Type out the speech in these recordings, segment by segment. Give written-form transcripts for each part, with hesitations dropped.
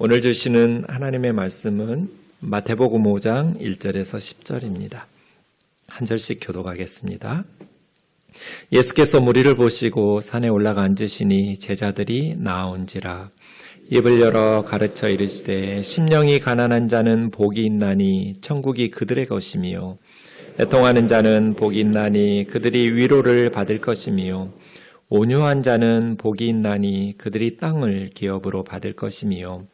오늘 주시는 하나님의 말씀은 마태복음 5장 1절에서 10절입니다. 한 절씩 교독하겠습니다. 예수께서 무리를 보시고 산에 올라가 앉으시니 제자들이 나아온지라. 입을 열어 가르쳐 이르시되 심령이 가난한 자는 복이 있나니 천국이 그들의 것이며 애통하는 자는 복이 있나니 그들이 위로를 받을 것이며 온유한 자는 복이 있나니 그들이 땅을 기업으로 받을 것이며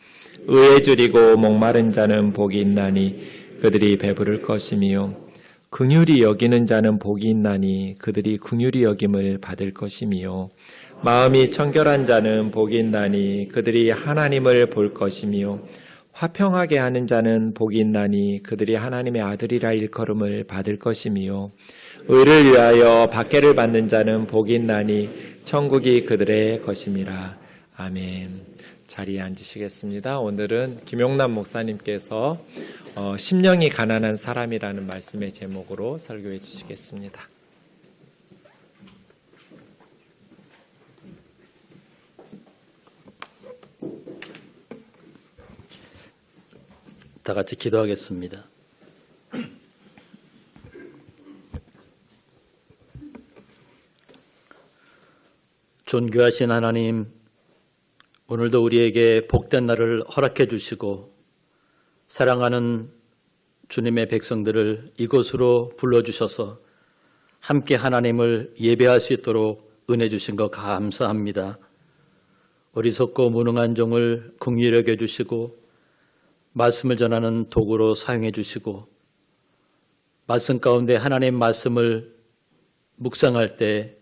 의에 줄이고 목마른 자는 복이 있나니 그들이 배부를 것이며 긍휼히 여기는 자는 복이 있나니 그들이 긍휼히 여김을 받을 것이며 마음이 청결한 자는 복이 있나니 그들이 하나님을 볼 것이며 화평하게 하는 자는 복이 있나니 그들이 하나님의 아들이라 일컬음을 받을 것이며 의를 위하여 박해를 받는 자는 복이 있나니 천국이 그들의 것임이라. 아멘. 자리에 앉으시겠습니다. 오늘은 김용남 목사님께서 심령이 가난한 사람이라는 말씀의 제목으로 설교해 주시겠습니다. 다 같이 기도하겠습니다. 존귀하신 하나님, 오늘도 우리에게 복된 날을 허락해 주시고 사랑하는 주님의 백성들을 이곳으로 불러주셔서 함께 하나님을 예배할 수 있도록 은혜 주신 것 감사합니다. 어리석고 무능한 종을 긍휼히 여겨 주시고 말씀을 전하는 도구로 사용해 주시고 말씀 가운데 하나님의 말씀을 묵상할 때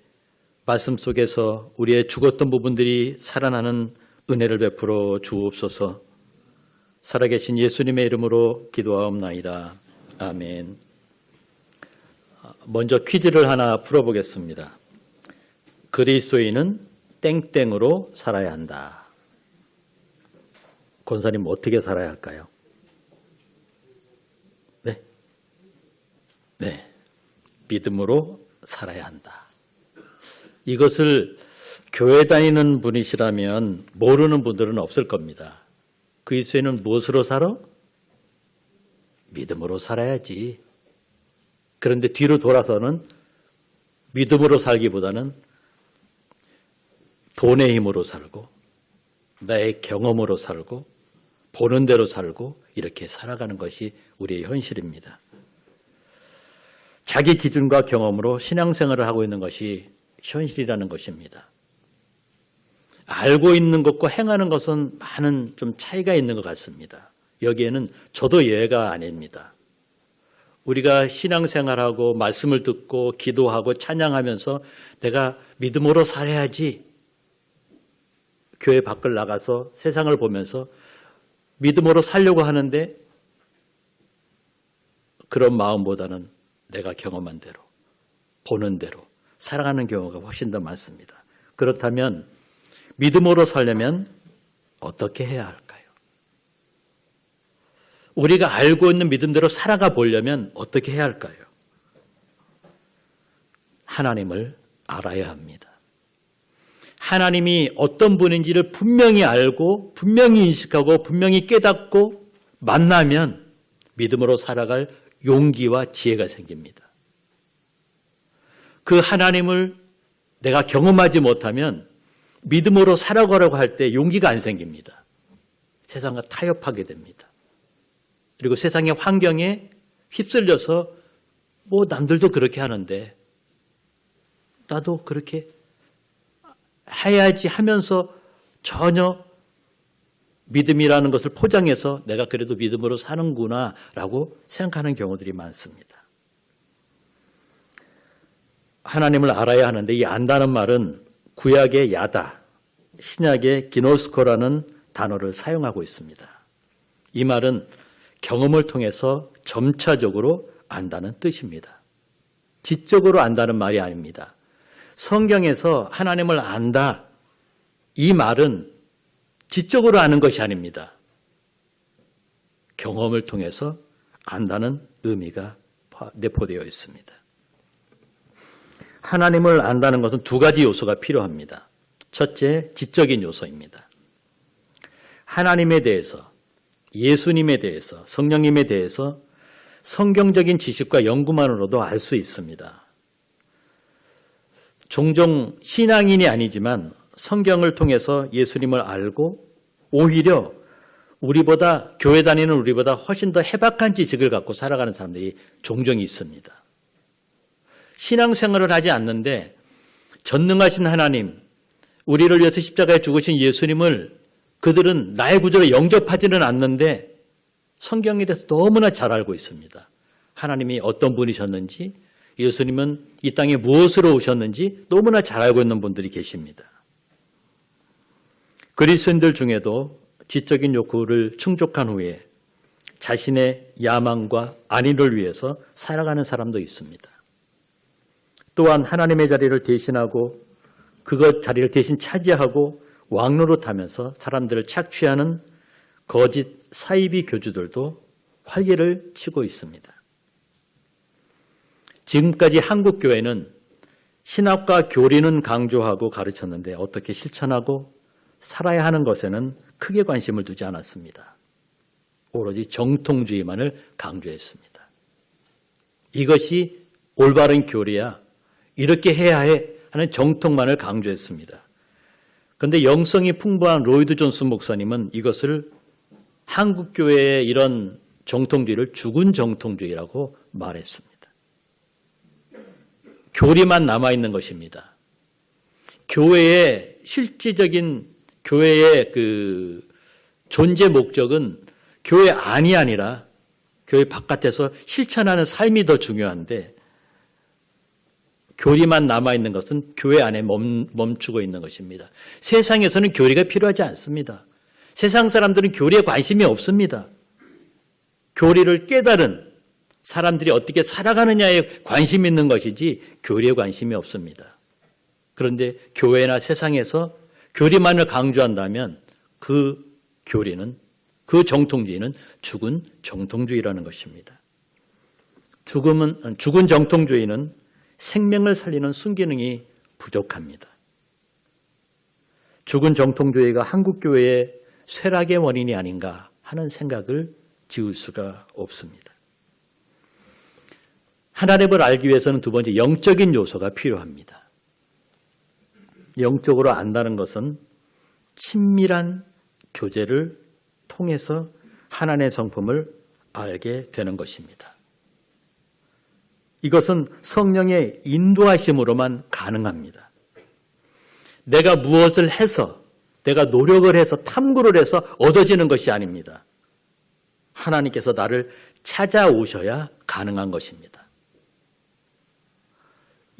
말씀 속에서 우리의 죽었던 부분들이 살아나는 은혜를 베풀어 주옵소서. 살아계신 예수님의 이름으로 기도하옵나이다. 아멘. 먼저 퀴즈를 하나 풀어보겠습니다. 그리스도인은 땡땡으로 살아야 한다. 권사님 어떻게 살아야 할까요? 네. 믿음으로 살아야 한다. 이것을 교회 다니는 분이시라면 모르는 분들은 없을 겁니다. 그리스도인은 무엇으로 살아? 믿음으로 살아야지. 그런데 뒤로 돌아서는 믿음으로 살기보다는 돈의 힘으로 살고 나의 경험으로 살고 보는 대로 살고 이렇게 살아가는 것이 우리의 현실입니다. 자기 기준과 경험으로 신앙생활을 하고 있는 것이 현실이라는 것입니다. 알고 있는 것과 행하는 것은 많은 좀 차이가 있는 것 같습니다. 여기에는 저도 예외가 아닙니다. 우리가 신앙생활하고 말씀을 듣고 기도하고 찬양하면서 내가 믿음으로 살아야지 교회 밖을 나가서 세상을 보면서 믿음으로 살려고 하는데 그런 마음보다는 내가 경험한 대로 보는 대로 살아가는 경우가 훨씬 더 많습니다. 그렇다면 믿음으로 살려면 어떻게 해야 할까요? 우리가 알고 있는 믿음대로 살아가 보려면 어떻게 해야 할까요? 하나님을 알아야 합니다. 하나님이 어떤 분인지를 분명히 알고 분명히 인식하고 분명히 깨닫고 만나면 믿음으로 살아갈 용기와 지혜가 생깁니다. 그 하나님을 내가 경험하지 못하면 믿음으로 살아가려고 할 때 용기가 안 생깁니다. 세상과 타협하게 됩니다. 그리고 세상의 환경에 휩쓸려서 남들도 그렇게 하는데 나도 그렇게 해야지 하면서 전혀 믿음이라는 것을 포장해서 내가 그래도 믿음으로 사는구나 라고 생각하는 경우들이 많습니다. 하나님을 알아야 하는데 이 안다는 말은 구약의 야다, 신약의 기노스코라는 단어를 사용하고 있습니다. 이 말은 경험을 통해서 점차적으로 안다는 뜻입니다. 지적으로 안다는 말이 아닙니다. 성경에서 하나님을 안다, 이 말은 지적으로 아는 것이 아닙니다. 경험을 통해서 안다는 의미가 내포되어 있습니다. 하나님을 안다는 것은 두 가지 요소가 필요합니다. 첫째, 지적인 요소입니다. 하나님에 대해서, 예수님에 대해서, 성령님에 대해서 성경적인 지식과 연구만으로도 알 수 있습니다. 종종 신앙인이 아니지만 성경을 통해서 예수님을 알고 오히려 우리보다, 교회 다니는 우리보다 훨씬 더 해박한 지식을 갖고 살아가는 사람들이 종종 있습니다. 신앙생활을 하지 않는데 전능하신 하나님, 우리를 위해서 십자가에 죽으신 예수님을 그들은 나의 구조로 영접하지는 않는데 성경에 대해서 너무나 잘 알고 있습니다. 하나님이 어떤 분이셨는지, 예수님은 이 땅에 무엇으로 오셨는지 너무나 잘 알고 있는 분들이 계십니다. 그리스도인들 중에도 지적인 욕구를 충족한 후에 자신의 야망과 안위를 위해서 살아가는 사람도 있습니다. 또한 하나님의 자리를 대신하고 그것 자리를 대신 차지하고 왕노릇하면서 사람들을 착취하는 거짓 사이비 교주들도 활개를 치고 있습니다. 지금까지 한국 교회는 신학과 교리는 강조하고 가르쳤는데 어떻게 실천하고 살아야 하는 것에는 크게 관심을 두지 않았습니다. 오로지 정통주의만을 강조했습니다. 이것이 올바른 교리야, 이렇게 해야 해 하는 정통만을 강조했습니다. 그런데 영성이 풍부한 로이드 존슨 목사님은 이것을 한국교회의 이런 정통주의를 죽은 정통주의라고 말했습니다. 교리만 남아있는 것입니다. 교회의 실질적인 교회의 그 존재 목적은 교회 안이 아니라 교회 바깥에서 실천하는 삶이 더 중요한데 교리만 남아있는 것은 교회 안에 멈추고 있는 것입니다. 세상에서는 교리가 필요하지 않습니다. 세상 사람들은 교리에 관심이 없습니다. 교리를 깨달은 사람들이 어떻게 살아가느냐에 관심이 있는 것이지 교리에 관심이 없습니다. 그런데 교회나 세상에서 교리만을 강조한다면 그 교리는, 그 정통주의는 죽은 정통주의라는 것입니다. 죽은 정통주의는 생명을 살리는 순기능이 부족합니다. 죽은 정통주의가 한국교회의 쇠락의 원인이 아닌가 하는 생각을 지울 수가 없습니다. 하나님을 알기 위해서는 두 번째 영적인 요소가 필요합니다. 영적으로 안다는 것은 친밀한 교제를 통해서 하나님의 성품을 알게 되는 것입니다. 이것은 성령의 인도하심으로만 가능합니다. 내가 무엇을 해서, 내가 노력을 해서 탐구를 해서 얻어지는 것이 아닙니다. 하나님께서 나를 찾아오셔야 가능한 것입니다.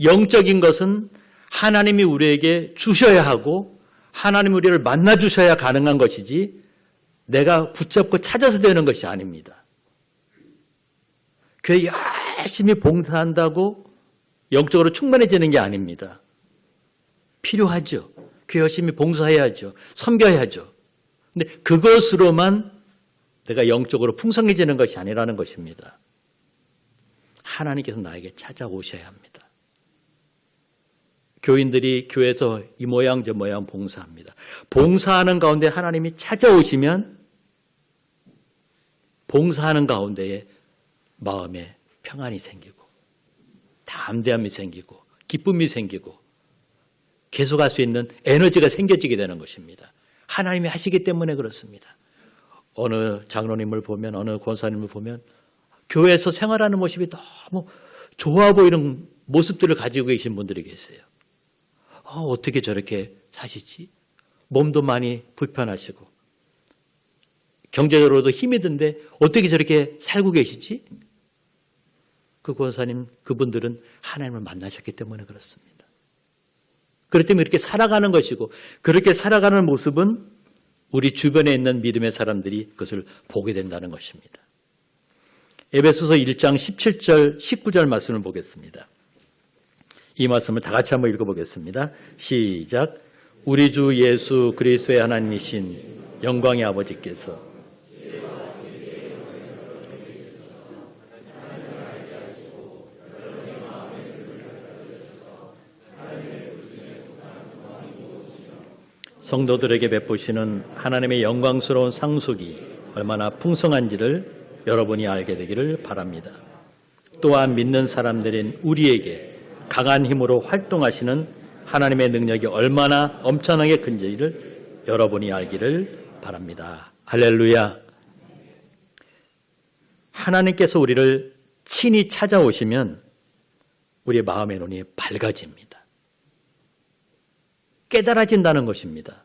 영적인 것은 하나님이 우리에게 주셔야 하고 하나님이 우리를 만나 주셔야 가능한 것이지 내가 붙잡고 찾아서 되는 것이 아닙니다. 교회 열심히 봉사한다고 영적으로 충만해지는 게 아닙니다. 필요하죠. 교회 열심히 봉사해야죠. 섬겨야죠. 근데 그것으로만 내가 영적으로 풍성해지는 것이 아니라는 것입니다. 하나님께서 나에게 찾아오셔야 합니다. 교인들이 교회에서 이 모양 저 모양 봉사합니다. 봉사하는 가운데 하나님이 찾아오시면 봉사하는 가운데에 마음에 평안이 생기고 담대함이 생기고 기쁨이 생기고 계속할 수 있는 에너지가 생겨지게 되는 것입니다. 하나님이 하시기 때문에 그렇습니다. 어느 장로님을 보면 어느 권사님을 보면 교회에서 생활하는 모습이 너무 좋아 보이는 모습들을 가지고 계신 분들이 계세요. 어떻게 저렇게 사시지? 몸도 많이 불편하시고 경제적으로도 힘이 든데 어떻게 저렇게 살고 계시지? 그 권사님, 그분들은 하나님을 만나셨기 때문에 그렇습니다. 그렇기 때문에 이렇게 살아가는 것이고 그렇게 살아가는 모습은 우리 주변에 있는 믿음의 사람들이 그것을 보게 된다는 것입니다. 에베소서 1장 17절, 19절 말씀을 보겠습니다. 이 말씀을 다 같이 한번 읽어보겠습니다. 시작. 우리 주 예수 그리스도의 하나님이신 영광의 아버지께서 성도들에게 베푸시는 하나님의 영광스러운 상속이 얼마나 풍성한지를 여러분이 알게 되기를 바랍니다. 또한 믿는 사람들인 우리에게 강한 힘으로 활동하시는 하나님의 능력이 얼마나 엄청나게 큰지를 여러분이 알기를 바랍니다. 할렐루야. 하나님께서 우리를 친히 찾아오시면 우리의 마음의 눈이 밝아집니다. 깨달아진다는 것입니다.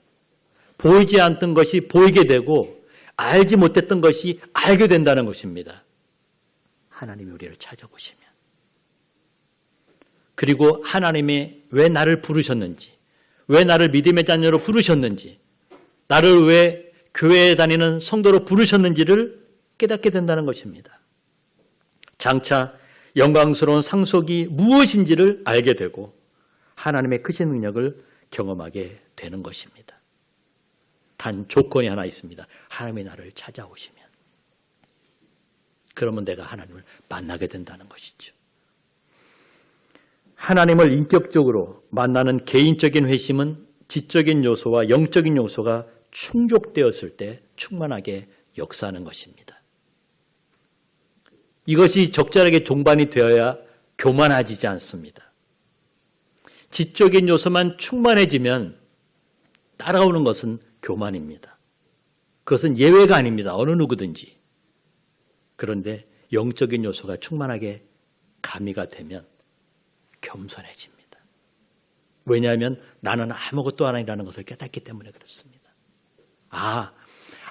보이지 않던 것이 보이게 되고 알지 못했던 것이 알게 된다는 것입니다. 하나님이 우리를 찾아오시면. 그리고 하나님이 왜 나를 부르셨는지, 왜 나를 믿음의 자녀로 부르셨는지, 나를 왜 교회에 다니는 성도로 부르셨는지를 깨닫게 된다는 것입니다. 장차 영광스러운 상속이 무엇인지를 알게 되고 하나님의 크신 능력을 경험하게 되는 것입니다. 단 조건이 하나 있습니다. 하나님이 나를 찾아오시면. 그러면 내가 하나님을 만나게 된다는 것이죠. 하나님을 인격적으로 만나는 개인적인 회심은 지적인 요소와 영적인 요소가 충족되었을 때 충만하게 역사하는 것입니다. 이것이 적절하게 종반이 되어야 교만해지지 않습니다. 지적인 요소만 충만해지면 따라오는 것은 교만입니다. 그것은 예외가 아닙니다. 어느 누구든지. 그런데 영적인 요소가 충만하게 가미가 되면 겸손해집니다. 왜냐하면 나는 아무것도 아니라는 것을 깨닫기 때문에 그렇습니다.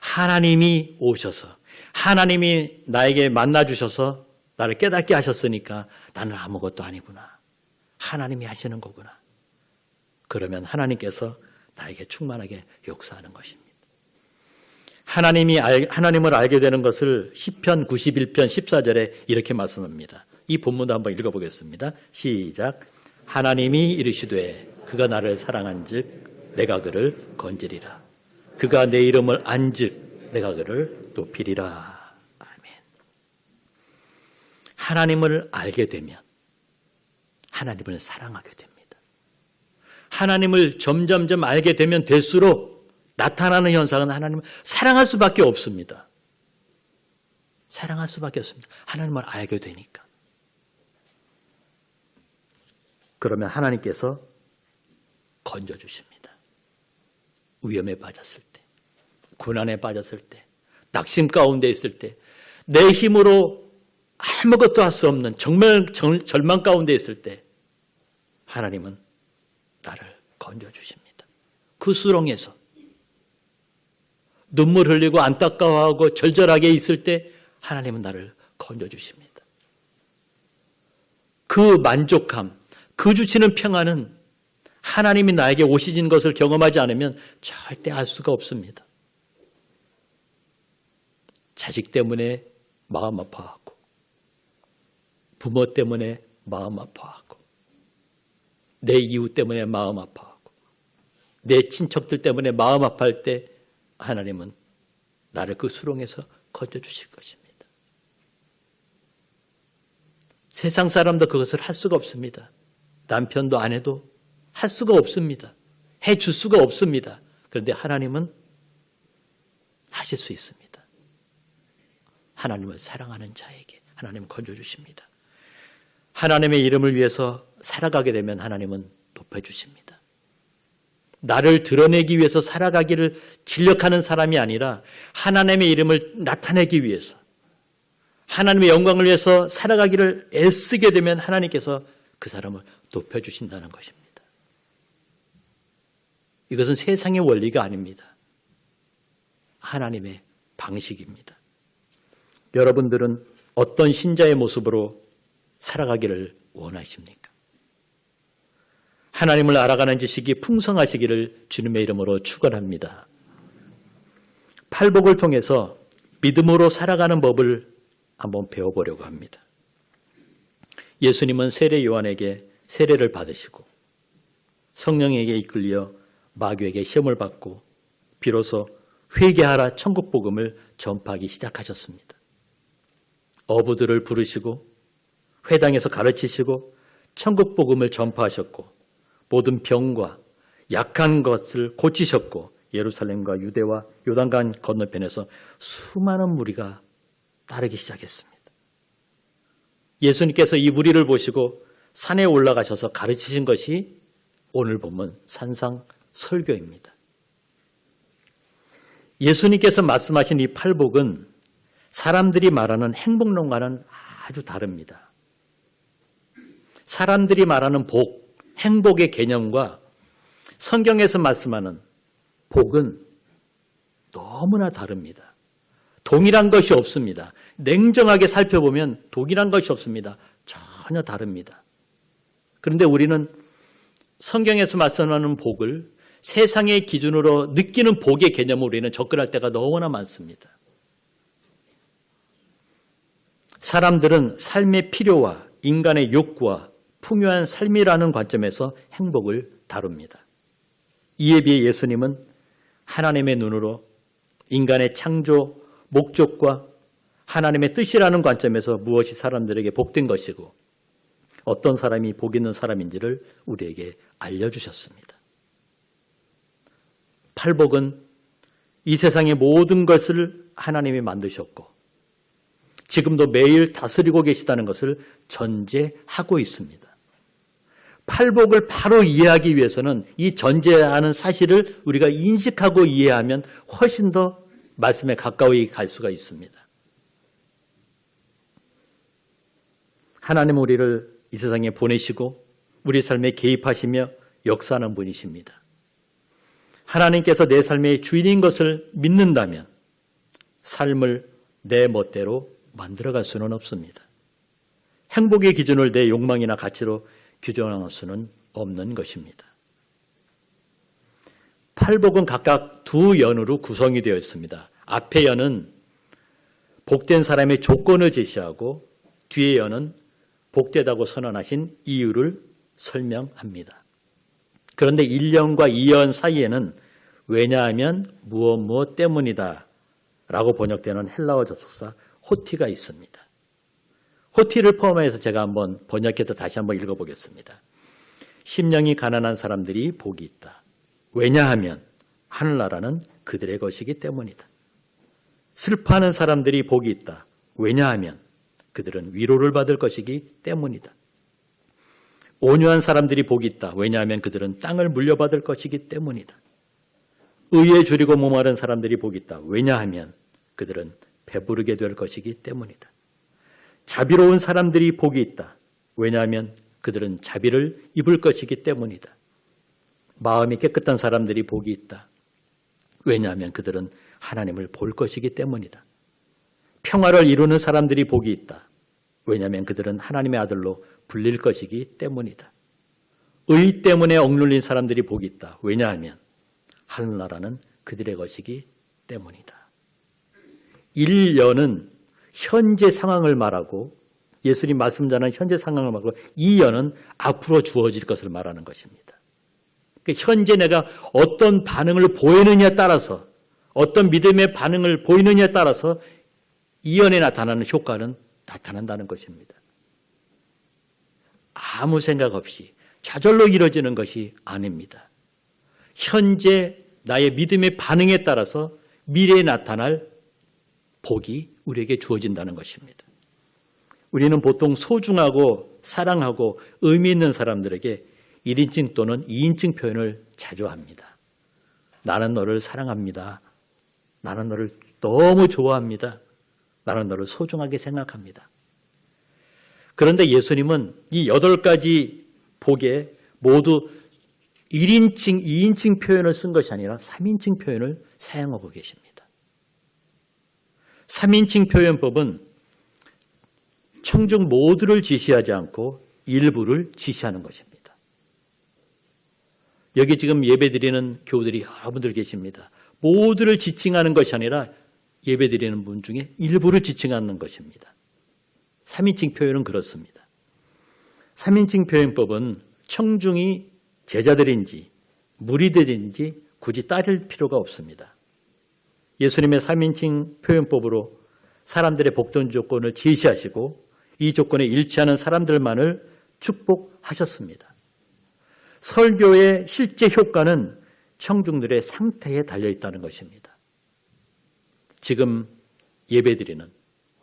하나님이 오셔서 하나님이 나에게 만나주셔서 나를 깨닫게 하셨으니까 나는 아무것도 아니구나. 하나님이 하시는 거구나. 그러면 하나님께서 나에게 충만하게 역사하는 것입니다. 하나님을 알게 되는 것을 시편 91편 14절에 이렇게 말씀합니다. 이 본문도 한번 읽어보겠습니다. 시작. 하나님이 이르시되 그가 나를 사랑한즉 내가 그를 건지리라. 그가 내 이름을 안즉 내가 그를 높이리라. 아멘. 하나님을 알게 되면 하나님을 사랑하게 됩니다. 하나님을 점점점 알게 되면 될수록 나타나는 현상은 하나님을 사랑할 수밖에 없습니다. 사랑할 수밖에 없습니다. 하나님을 알게 되니까. 그러면 하나님께서 건져주십니다. 위험에 빠졌을 때, 고난에 빠졌을 때, 낙심 가운데 있을 때, 내 힘으로 아무것도 할 수 없는 정말 절망 가운데 있을 때 하나님은 나를 건져주십니다. 그 수렁에서 눈물 흘리고 안타까워하고 절절하게 있을 때 하나님은 나를 건져주십니다. 그 만족함, 그 주시는 평안은 하나님이 나에게 오시는 것을 경험하지 않으면 절대 알 수가 없습니다. 자식 때문에 마음 아파하고 부모 때문에 마음 아파하고 내 이웃 때문에 마음 아파하고 내 친척들 때문에 마음 아파할 때 하나님은 나를 그 수렁에서 건져주실 것입니다. 세상 사람도 그것을 할 수가 없습니다. 남편도 아내도 할 수가 없습니다. 해줄 수가 없습니다. 그런데 하나님은 하실 수 있습니다. 하나님을 사랑하는 자에게 하나님은 건져주십니다. 하나님의 이름을 위해서 살아가게 되면 하나님은 높여주십니다. 나를 드러내기 위해서 살아가기를 진력하는 사람이 아니라 하나님의 이름을 나타내기 위해서 하나님의 영광을 위해서 살아가기를 애쓰게 되면 하나님께서 그 사람을 높여주신다는 것입니다. 이것은 세상의 원리가 아닙니다. 하나님의 방식입니다. 여러분들은 어떤 신자의 모습으로 살아가기를 원하십니까? 하나님을 알아가는 지식이 풍성하시기를 주님의 이름으로 축원합니다. 팔복을 통해서 믿음으로 살아가는 법을 한번 배워보려고 합니다. 예수님은 세례 요한에게 세례를 받으시고 성령에게 이끌려 마귀에게 시험을 받고 비로소 회개하라 천국 복음을 전파하기 시작하셨습니다. 어부들을 부르시고 회당에서 가르치시고 천국 복음을 전파하셨고 모든 병과 약한 것을 고치셨고 예루살렘과 유대와 요단강 건너편에서 수많은 무리가 따르기 시작했습니다. 예수님께서 이 무리를 보시고 산에 올라가셔서 가르치신 것이 오늘 보면 산상 설교입니다. 예수님께서 말씀하신 이 팔복은 사람들이 말하는 행복론과는 아주 다릅니다. 사람들이 말하는 복, 행복의 개념과 성경에서 말씀하는 복은 너무나 다릅니다. 동일한 것이 없습니다. 냉정하게 살펴보면 동일한 것이 없습니다. 전혀 다릅니다. 그런데 우리는 성경에서 말씀하는 복을 세상의 기준으로 느끼는 복의 개념으로 우리는 접근할 때가 너무나 많습니다. 사람들은 삶의 필요와 인간의 욕구와 풍요한 삶이라는 관점에서 행복을 다룹니다. 이에 비해 예수님은 하나님의 눈으로 인간의 창조 목적과 하나님의 뜻이라는 관점에서 무엇이 사람들에게 복된 것이고 어떤 사람이 복 있는 사람인지를 우리에게 알려주셨습니다. 팔복은 이 세상의 모든 것을 하나님이 만드셨고 지금도 매일 다스리고 계시다는 것을 전제하고 있습니다. 팔복을 바로 이해하기 위해서는 이 전제하는 사실을 우리가 인식하고 이해하면 훨씬 더 말씀에 가까이 갈 수가 있습니다. 하나님 우리를 이 세상에 보내시고 우리 삶에 개입하시며 역사하는 분이십니다. 하나님께서 내 삶의 주인인 것을 믿는다면 삶을 내 멋대로 만들어갈 수는 없습니다. 행복의 기준을 내 욕망이나 가치로 규정할 수는 없는 것입니다. 팔복은 각각 두 연으로 구성이 되어 있습니다. 앞의 연은 복된 사람의 조건을 제시하고 뒤의 연은 복되다고 선언하신 이유를 설명합니다. 그런데 1연과 2연 사이에는 왜냐하면 무엇 때문이다 라고 번역되는 헬라어 접속사 호티가 있습니다. 호티를 포함해서 제가 한번 번역해서 다시 한번 읽어보겠습니다. 심령이 가난한 사람들이 복이 있다. 왜냐하면 하늘나라는 그들의 것이기 때문이다. 슬퍼하는 사람들이 복이 있다. 왜냐하면 그들은 위로를 받을 것이기 때문이다. 온유한 사람들이 복이 있다. 왜냐하면 그들은 땅을 물려받을 것이기 때문이다. 의에 줄이고 목마른 사람들이 복이 있다. 왜냐하면 그들은 배부르게 될 것이기 때문이다. 자비로운 사람들이 복이 있다. 왜냐하면 그들은 자비를 입을 것이기 때문이다. 마음이 깨끗한 사람들이 복이 있다. 왜냐하면 그들은 하나님을 볼 것이기 때문이다. 평화를 이루는 사람들이 복이 있다. 왜냐하면 그들은 하나님의 아들로 불릴 것이기 때문이다. 의 때문에 억눌린 사람들이 복이 있다. 왜냐하면 하늘나라는 그들의 것이기 때문이다. 1연은 현재 상황을 말하고 예수님 말씀 전한 현재 상황을 말하고 2연은 앞으로 주어질 것을 말하는 것입니다. 그러니까 현재 내가 어떤 반응을 보이느냐에 따라서 어떤 믿음의 반응을 보이느냐에 따라서 2연에 나타나는 효과는 나타난다는 것입니다. 아무 생각 없이 좌절로 이루어지는 것이 아닙니다. 현재 나의 믿음의 반응에 따라서 미래에 나타날 복이 우리에게 주어진다는 것입니다. 우리는 보통 소중하고 사랑하고 의미 있는 사람들에게 1인칭 또는 2인칭 표현을 자주 합니다. 나는 너를 사랑합니다. 나는 너를 너무 좋아합니다. 나는 너를 소중하게 생각합니다. 그런데 예수님은 이 8가지 복에 모두 1인칭, 2인칭 표현을 쓴 것이 아니라 3인칭 표현을 사용하고 계십니다. 3인칭 표현법은 청중 모두를 지시하지 않고 일부를 지시하는 것입니다. 여기 지금 예배드리는 교우들이 여러분들 계십니다. 모두를 지칭하는 것이 아니라 예배드리는 분 중에 일부를 지칭하는 것입니다. 3인칭 표현은 그렇습니다. 3인칭 표현법은 청중이 제자들인지 무리들인지 굳이 따를 필요가 없습니다. 예수님의 3인칭 표현법으로 사람들의 복된 조건을 제시하시고 이 조건에 일치하는 사람들만을 축복하셨습니다. 설교의 실제 효과는 청중들의 상태에 달려 있다는 것입니다. 지금 예배드리는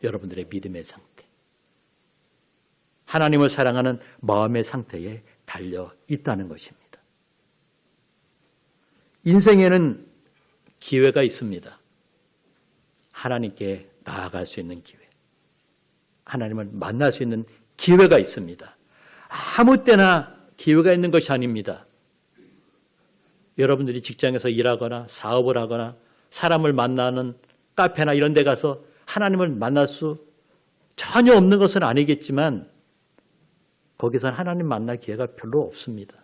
여러분들의 믿음의 상태, 하나님을 사랑하는 마음의 상태에 달려 있다는 것입니다. 인생에는 기회가 있습니다. 하나님께 나아갈 수 있는 기회, 하나님을 만날 수 있는 기회가 있습니다. 아무 때나 기회가 있는 것이 아닙니다. 여러분들이 직장에서 일하거나 사업을 하거나 사람을 만나는 카페나 이런 데 가서 하나님을 만날 수 전혀 없는 것은 아니겠지만 거기서는 하나님 만날 기회가 별로 없습니다.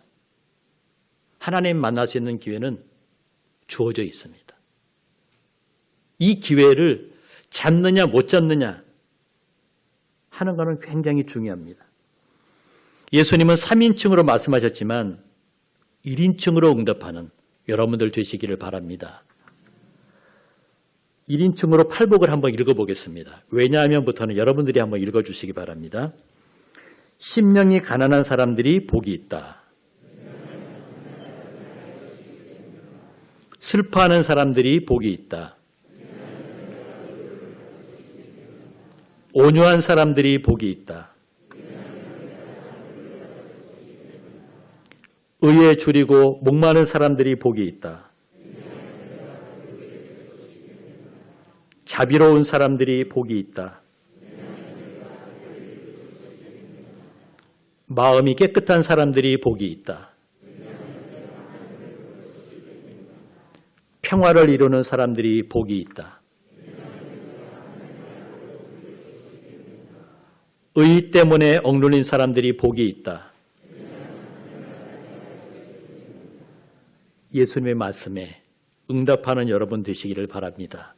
하나님 만날 수 있는 기회는 주어져 있습니다. 이 기회를 잡느냐 못 잡느냐 하는 것은 굉장히 중요합니다. 예수님은 3인칭으로 말씀하셨지만 1인칭으로 응답하는 여러분들 되시기를 바랍니다. 1인칭으로 팔복을 한번 읽어보겠습니다. 왜냐하면부터는 여러분들이 한번 읽어주시기 바랍니다. 심령이 가난한 사람들이 복이 있다. 슬퍼하는 사람들이 복이 있다. 온유한 사람들이 복이 있다. 의에 줄이고 목마른 사람들이 복이 있다. 자비로운 사람들이 복이 있다. 마음이 깨끗한 사람들이 복이 있다. 평화를 이루는 사람들이 복이 있다. 의 때문에 억눌린 사람들이 복이 있다. 예수님의 말씀에 응답하는 여러분 되시기를 바랍니다.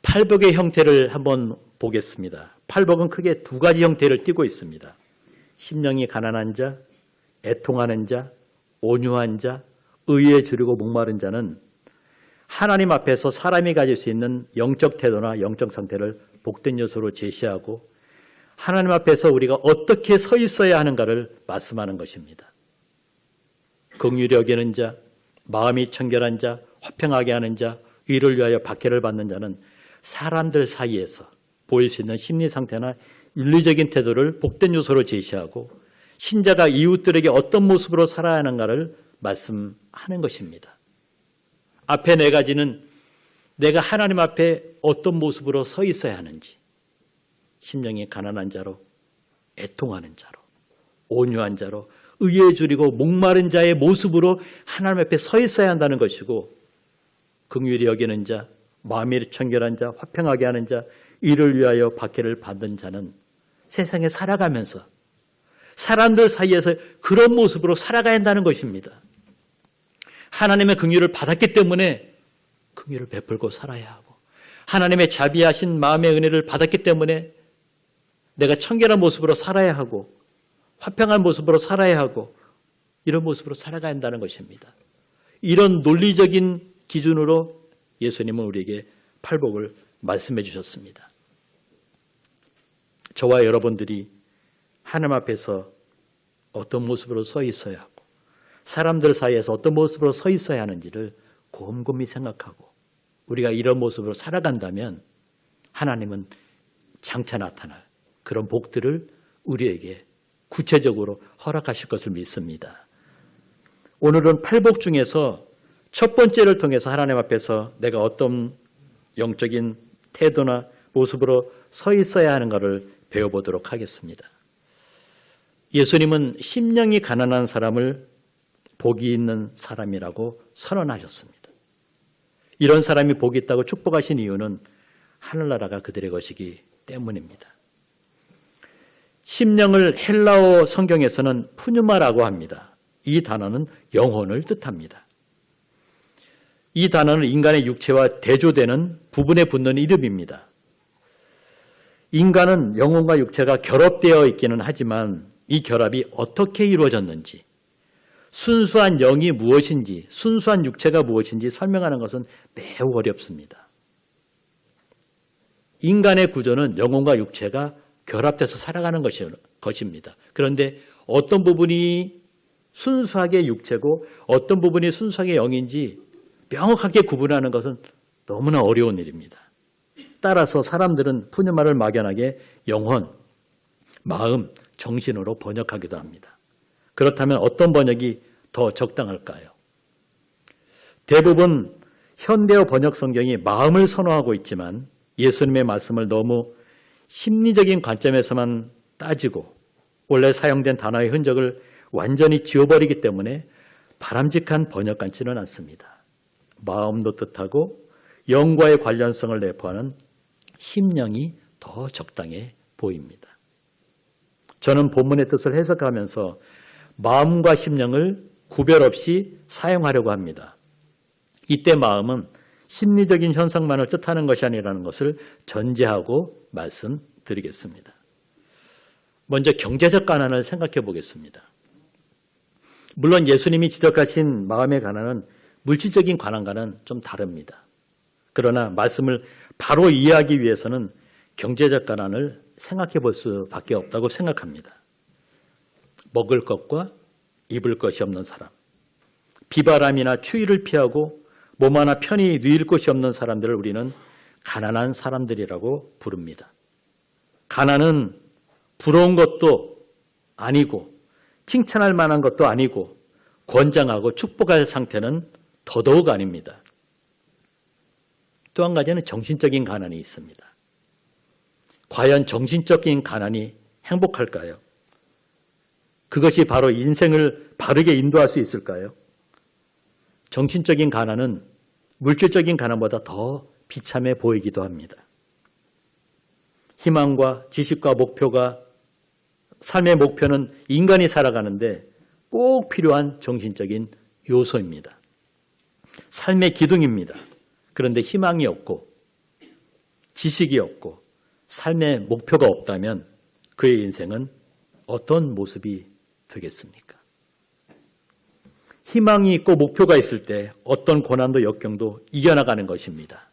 팔복의 형태를 한번 보겠습니다. 팔복은 크게 두 가지 형태를 띠고 있습니다. 심령이 가난한 자, 애통하는 자, 온유한 자, 의에 줄이고 목마른 자는 하나님 앞에서 사람이 가질 수 있는 영적 태도나 영적 상태를 복된 요소로 제시하고 하나님 앞에서 우리가 어떻게 서 있어야 하는가를 말씀하는 것입니다. 긍휼히 여기는 자, 마음이 청결한 자, 화평하게 하는 자, 의를 위하여 박해를 받는 자는 사람들 사이에서 보일 수 있는 심리 상태나 윤리적인 태도를 복된 요소로 제시하고 신자가 이웃들에게 어떤 모습으로 살아야 하는가를 말씀하는 것입니다. 앞에 네 가지는 내가 하나님 앞에 어떤 모습으로 서 있어야 하는지, 심령이 가난한 자로, 애통하는 자로, 온유한 자로, 의에 줄이고 목마른 자의 모습으로 하나님 앞에 서 있어야 한다는 것이고, 긍휼히 여기는 자, 마음이 청결한 자, 화평하게 하는 자, 이를 위하여 박해를 받는 자는 세상에 살아가면서 사람들 사이에서 그런 모습으로 살아가야 한다는 것입니다. 하나님의 긍휼을 받았기 때문에 긍휼을 베풀고 살아야 하고, 하나님의 자비하신 마음의 은혜를 받았기 때문에 내가 청결한 모습으로 살아야 하고 화평한 모습으로 살아야 하고 이런 모습으로 살아가야 한다는 것입니다. 이런 논리적인 기준으로 예수님은 우리에게 팔복을 말씀해 주셨습니다. 저와 여러분들이 하나님 앞에서 어떤 모습으로 서 있어야 하고 사람들 사이에서 어떤 모습으로 서 있어야 하는지를 곰곰이 생각하고 우리가 이런 모습으로 살아간다면 하나님은 장차 나타날 그런 복들을 우리에게 구체적으로 허락하실 것을 믿습니다. 오늘은 팔복 중에서 첫 번째를 통해서 하나님 앞에서 내가 어떤 영적인 태도나 모습으로 서 있어야 하는 것을 배워보도록 하겠습니다. 예수님은 심령이 가난한 사람을 복이 있는 사람이라고 선언하셨습니다. 이런 사람이 복이 있다고 축복하신 이유는 하늘나라가 그들의 것이기 때문입니다. 심령을 헬라어 성경에서는 푸뉴마라고 합니다. 이 단어는 영혼을 뜻합니다. 이 단어는 인간의 육체와 대조되는 부분에 붙는 이름입니다. 인간은 영혼과 육체가 결합되어 있기는 하지만 이 결합이 어떻게 이루어졌는지, 순수한 영이 무엇인지, 순수한 육체가 무엇인지 설명하는 것은 매우 어렵습니다. 인간의 구조는 영혼과 육체가 결합돼서 살아가는 것입니다. 그런데 어떤 부분이 순수하게 육체고 어떤 부분이 순수하게 영인지 명확하게 구분하는 것은 너무나 어려운 일입니다. 따라서 사람들은 푸념말을 막연하게 영혼, 마음, 정신으로 번역하기도 합니다. 그렇다면 어떤 번역이 더 적당할까요? 대부분 현대어 번역 성경이 마음을 선호하고 있지만 예수님의 말씀을 너무 심리적인 관점에서만 따지고 원래 사용된 단어의 흔적을 완전히 지워버리기 때문에 바람직한 번역 같지는 않습니다. 마음도 뜻하고 영과의 관련성을 내포하는 심령이 더 적당해 보입니다. 저는 본문의 뜻을 해석하면서 마음과 심령을 구별 없이 사용하려고 합니다. 이때 마음은 심리적인 현상만을 뜻하는 것이 아니라는 것을 전제하고 말씀드리겠습니다. 먼저 경제적 가난을 생각해 보겠습니다. 물론 예수님이 지적하신 마음의 가난은 물질적인 가난과는 좀 다릅니다. 그러나 말씀을 바로 이해하기 위해서는 경제적 가난을 생각해 볼 수밖에 없다고 생각합니다. 먹을 것과 입을 것이 없는 사람, 비바람이나 추위를 피하고 몸 하나 편히 누일 곳이 없는 사람들을 우리는 가난한 사람들이라고 부릅니다. 가난은 부러운 것도 아니고 칭찬할 만한 것도 아니고 권장하고 축복할 상태는 더더욱 아닙니다. 또 한 가지는 정신적인 가난이 있습니다. 과연 정신적인 가난이 행복할까요? 그것이 바로 인생을 바르게 인도할 수 있을까요? 정신적인 가난은 물질적인 가난보다 더 비참해 보이기도 합니다. 희망과 지식과 목표가 삶의 목표는 인간이 살아가는데 꼭 필요한 정신적인 요소입니다. 삶의 기둥입니다. 그런데 희망이 없고 지식이 없고 삶의 목표가 없다면 그의 인생은 어떤 모습이 되겠습니까? 희망이 있고 목표가 있을 때 어떤 고난도 역경도 이겨나가는 것입니다.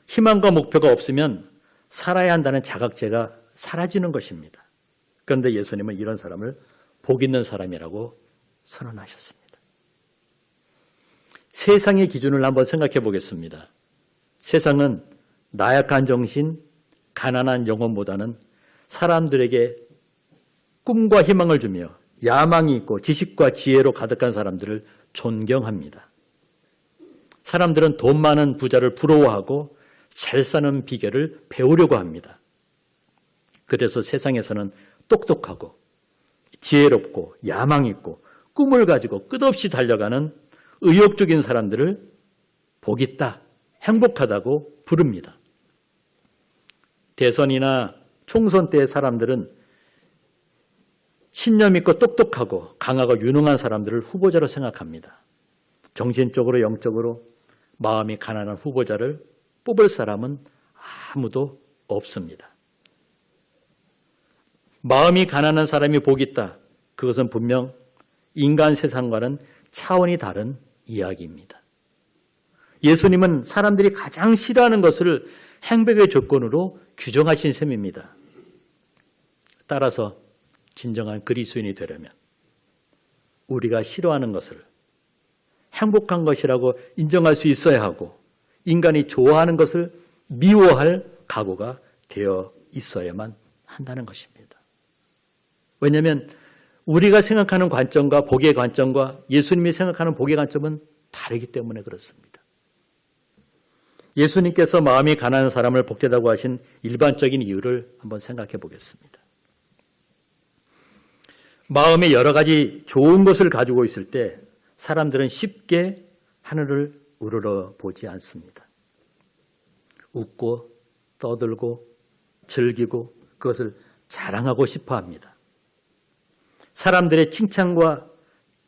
희망과 목표가 없으면 살아야 한다는 자각제가 사라지는 것입니다. 그런데 예수님은 이런 사람을 복 있는 사람이라고 선언하셨습니다. 세상의 기준을 한번 생각해 보겠습니다. 세상은 나약한 정신, 가난한 영혼보다는 사람들에게 꿈과 희망을 주며 야망이 있고 지식과 지혜로 가득한 사람들을 존경합니다. 사람들은 돈 많은 부자를 부러워하고 잘 사는 비결을 배우려고 합니다. 그래서 세상에서는 똑똑하고 지혜롭고 야망 있고 꿈을 가지고 끝없이 달려가는 의욕적인 사람들을 복 있다, 행복하다고 부릅니다. 대선이나 총선 때의 사람들은 신념 있고 똑똑하고 강하고 유능한 사람들을 후보자로 생각합니다. 정신적으로 영적으로 마음이 가난한 후보자를 뽑을 사람은 아무도 없습니다. 마음이 가난한 사람이 복 있다. 그것은 분명 인간 세상과는 차원이 다른 이야기입니다. 예수님은 사람들이 가장 싫어하는 것을 행복의 조건으로 규정하신 셈입니다. 따라서 진정한 그리스도인이 되려면 우리가 싫어하는 것을 행복한 것이라고 인정할 수 있어야 하고 인간이 좋아하는 것을 미워할 각오가 되어 있어야만 한다는 것입니다. 왜냐하면 우리가 생각하는 관점과 복의 관점과 예수님이 생각하는 복의 관점은 다르기 때문에 그렇습니다. 예수님께서 마음이 가난한 사람을 복되다고 하신 일반적인 이유를 한번 생각해 보겠습니다. 마음에 여러 가지 좋은 것을 가지고 있을 때 사람들은 쉽게 하늘을 우러러 보지 않습니다. 웃고 떠들고 즐기고 그것을 자랑하고 싶어 합니다. 사람들의 칭찬과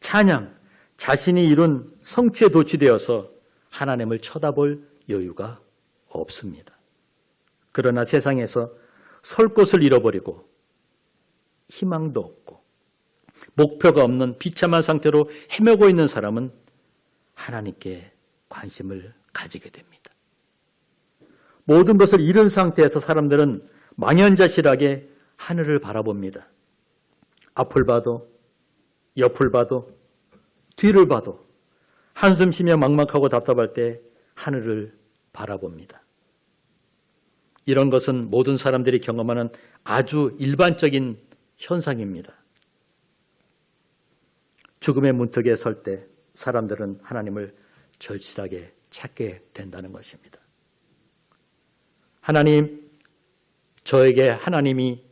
찬양, 자신이 이룬 성취에 도취되어서 하나님을 쳐다볼 여유가 없습니다. 그러나 세상에서 설 곳을 잃어버리고 희망도 없고 목표가 없는 비참한 상태로 헤매고 있는 사람은 하나님께 관심을 가지게 됩니다. 모든 것을 잃은 상태에서 사람들은 망연자실하게 하늘을 바라봅니다. 앞을 봐도 옆을 봐도 뒤를 봐도 한숨 쉬며 막막하고 답답할 때 하늘을 바라봅니다. 이런 것은 모든 사람들이 경험하는 아주 일반적인 현상입니다. 죽음의 문턱에 설 때 사람들은 하나님을 절실하게 찾게 된다는 것입니다. 하나님, 저에게 하나님이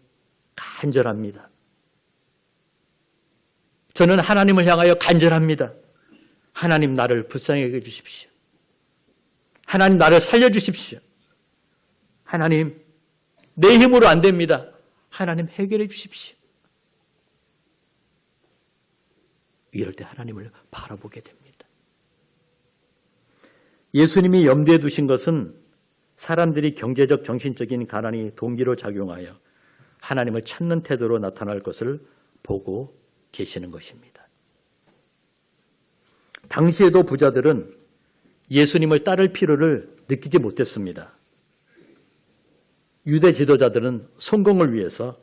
간절합니다. 저는 하나님을 향하여 간절합니다. 하나님, 나를 불쌍히 여겨 주십시오. 하나님, 나를 살려주십시오. 하나님, 내 힘으로 안 됩니다. 하나님, 해결해 주십시오. 이럴 때 하나님을 바라보게 됩니다. 예수님이 염두에 두신 것은 사람들이 경제적, 정신적인 가난이 동기로 작용하여 하나님을 찾는 태도로 나타날 것을 보고 계시는 것입니다. 당시에도 부자들은 예수님을 따를 필요를 느끼지 못했습니다. 유대 지도자들은 성공을 위해서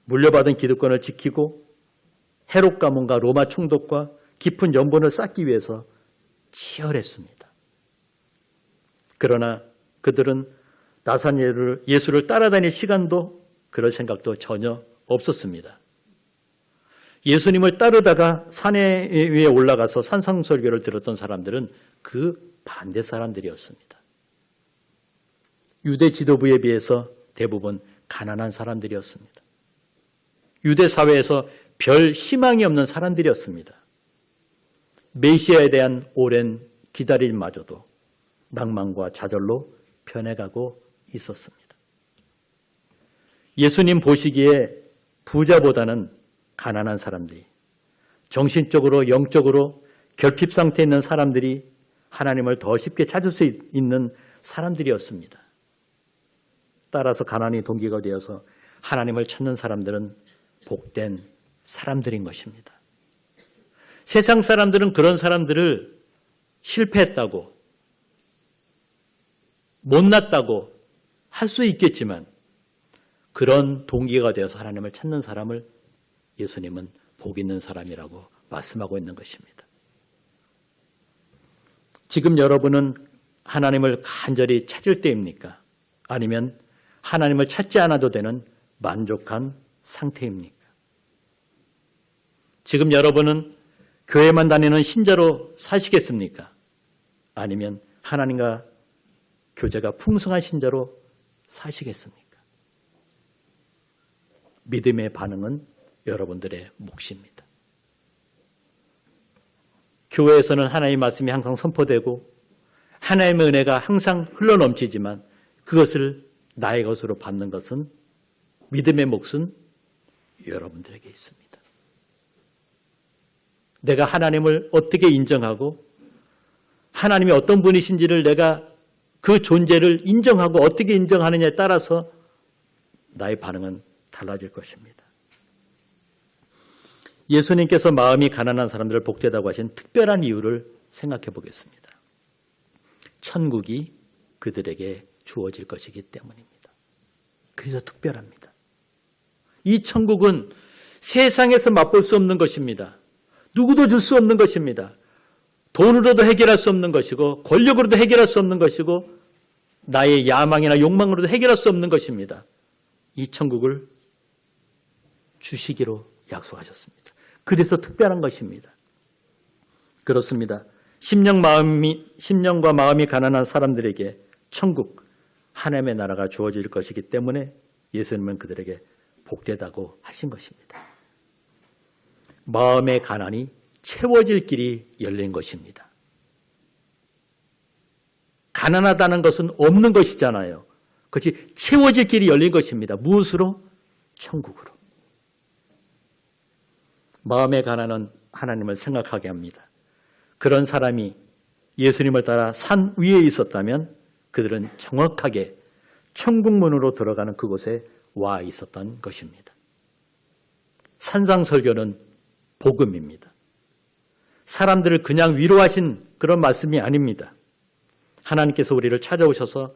물려받은 기득권을 지키고 헤롯 가문과 로마 총독과 깊은 연본을 쌓기 위해서 치열했습니다. 그러나 그들은 나사렛 예수를 따라다닐 시간도 그럴 생각도 전혀 없었습니다. 예수님을 따르다가 산 위에 올라가서 산상설교를 들었던 사람들은 그 반대 사람들이었습니다. 유대 지도부에 비해서 대부분 가난한 사람들이었습니다. 유대 사회에서 별 희망이 없는 사람들이었습니다. 메시아에 대한 오랜 기다림마저도 낭만과 좌절로 변해가고 있었습니다. 예수님 보시기에 부자보다는 가난한 사람들이, 정신적으로 영적으로 결핍 상태에 있는 사람들이 하나님을 더 쉽게 찾을 수 있는 사람들이었습니다. 따라서 가난이 동기가 되어서 하나님을 찾는 사람들은 복된 사람들인 것입니다. 세상 사람들은 그런 사람들을 실패했다고, 못났다고 할 수 있겠지만 그런 동기가 되어서 하나님을 찾는 사람을 예수님은 복 있는 사람이라고 말씀하고 있는 것입니다. 지금 여러분은 하나님을 간절히 찾을 때입니까? 아니면 하나님을 찾지 않아도 되는 만족한 상태입니까? 지금 여러분은 교회만 다니는 신자로 사시겠습니까? 아니면 하나님과 교제가 풍성한 신자로 사시겠습니까? 믿음의 반응은 여러분들의 몫입니다. 교회에서는 하나님의 말씀이 항상 선포되고 하나님의 은혜가 항상 흘러넘치지만 그것을 나의 것으로 받는 것은, 믿음의 몫은 여러분들에게 있습니다. 내가 하나님을 어떻게 인정하고 하나님이 어떤 분이신지를 내가 그 존재를 인정하고 어떻게 인정하느냐에 따라서 나의 반응은 달라질 것입니다. 예수님께서 마음이 가난한 사람들을 복되다고 하신 특별한 이유를 생각해 보겠습니다. 천국이 그들에게 주어질 것이기 때문입니다. 그래서 특별합니다. 이 천국은 세상에서 맛볼 수 없는 것입니다. 누구도 줄 수 없는 것입니다. 돈으로도 해결할 수 없는 것이고 권력으로도 해결할 수 없는 것이고 나의 야망이나 욕망으로도 해결할 수 없는 것입니다. 이 천국을 주시기로 약속하셨습니다. 그래서 특별한 것입니다. 그렇습니다. 심령과 마음이 가난한 사람들에게 천국, 하나님의 나라가 주어질 것이기 때문에 예수님은 그들에게 복되다고 하신 것입니다. 마음의 가난이 채워질 길이 열린 것입니다. 가난하다는 것은 없는 것이잖아요. 그것이 채워질 길이 열린 것입니다. 무엇으로? 천국으로. 마음의 가난은 하나님을 생각하게 합니다. 그런 사람이 예수님을 따라 산 위에 있었다면 그들은 정확하게 천국문으로 들어가는 그곳에 와 있었던 것입니다. 산상설교는 복음입니다. 사람들을 그냥 위로하신 그런 말씀이 아닙니다. 하나님께서 우리를 찾아오셔서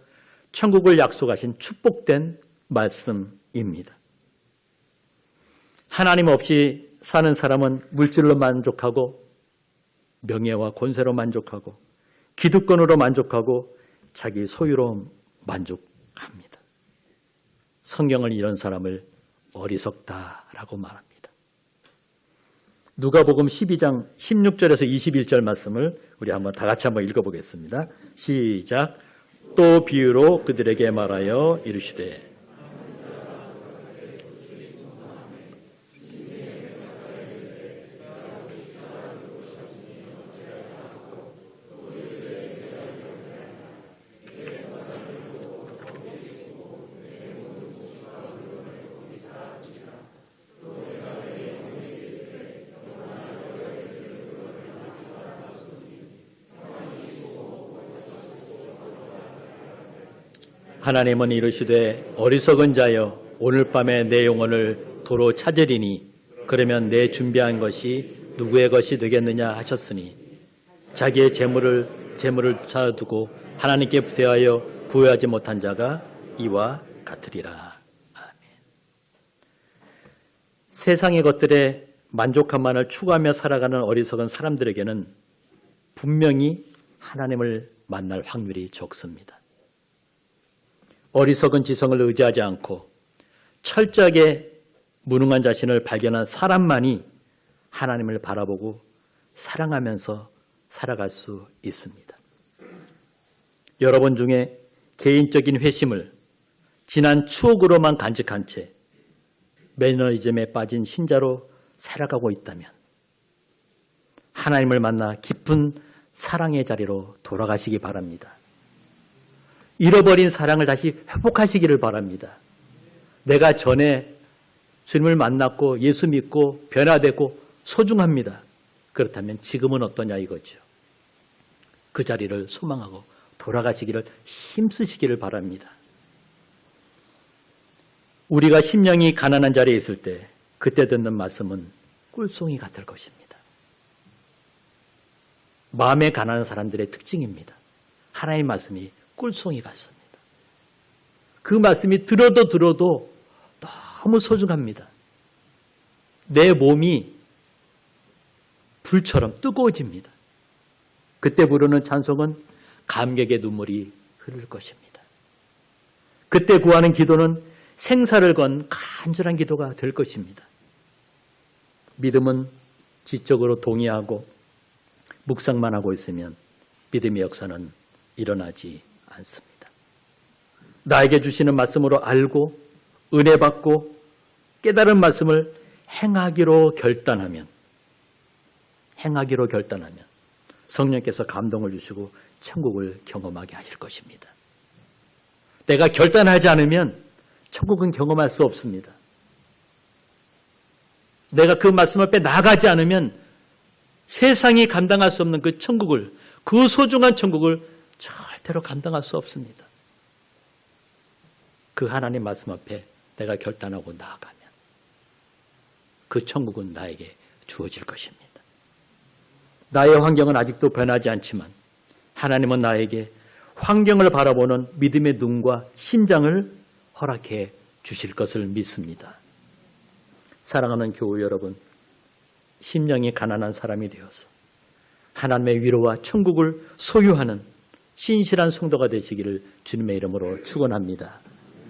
천국을 약속하신 축복된 말씀입니다. 하나님 없이 사는 사람은 물질로 만족하고 명예와 권세로 만족하고 기득권으로 만족하고 자기 소유로 만족합니다. 성경은 이런 사람을 어리석다라고 말합니다. 누가복음 12장 16절에서 21절 말씀을 우리 한번 다 같이 한번 읽어보겠습니다. 시작. 또 비유로 그들에게 말하여 이르시되 하나님은 이르시되 어리석은 자여 오늘 밤에 내 영혼을 도로 찾으리니 그러면 내 준비한 것이 누구의 것이 되겠느냐 하셨으니 자기의 재물을 찾아두고 하나님께 대하여 부여하지 못한 자가 이와 같으리라. 아멘. 세상의 것들에 만족함만을 추구하며 살아가는 어리석은 사람들에게는 분명히 하나님을 만날 확률이 적습니다. 어리석은 지성을 의지하지 않고 철저하게 무능한 자신을 발견한 사람만이 하나님을 바라보고 사랑하면서 살아갈 수 있습니다. 여러분 중에 개인적인 회심을 지난 추억으로만 간직한 채 매너리즘에 빠진 신자로 살아가고 있다면 하나님을 만나 깊은 사랑의 자리로 돌아가시기 바랍니다. 잃어버린 사랑을 다시 회복하시기를 바랍니다. 내가 전에 주님을 만났고 예수 믿고 변화되고 소중합니다. 그렇다면 지금은 어떠냐 이거죠. 그 자리를 소망하고 돌아가시기를 힘쓰시기를 바랍니다. 우리가 심령이 가난한 자리에 있을 때 그때 듣는 말씀은 꿀송이 같을 것입니다. 마음에 가난한 사람들의 특징입니다. 하나님의 말씀이 꿀송이 같습니다. 그 말씀이 들어도 너무 소중합니다. 내 몸이 불처럼 뜨거워집니다. 그때 부르는 찬송은 감격의 눈물이 흐를 것입니다. 그때 구하는 기도는 생사를 건 간절한 기도가 될 것입니다. 믿음은 지적으로 동의하고 묵상만 하고 있으면 믿음의 역사는 일어나지 않습니다. 나에게 주시는 말씀으로 알고 은혜 받고 깨달은 말씀을 행하기로 결단하면 성령께서 감동을 주시고 천국을 경험하게 하실 것입니다. 내가 결단하지 않으면 천국은 경험할 수 없습니다. 내가 그 말씀 앞에 나가지 않으면 세상이 감당할 수 없는 그 천국을, 그 소중한 천국을 절대로 감당할 수 없습니다. 그 하나님 말씀 앞에 내가 결단하고 나아가면 그 천국은 나에게 주어질 것입니다. 나의 환경은 아직도 변하지 않지만 하나님은 나에게 환경을 바라보는 믿음의 눈과 심장을 허락해 주실 것을 믿습니다. 사랑하는 교우 여러분, 심령이 가난한 사람이 되어서 하나님의 위로와 천국을 소유하는 신실한 성도가 되시기를 주님의 이름으로 축원합니다.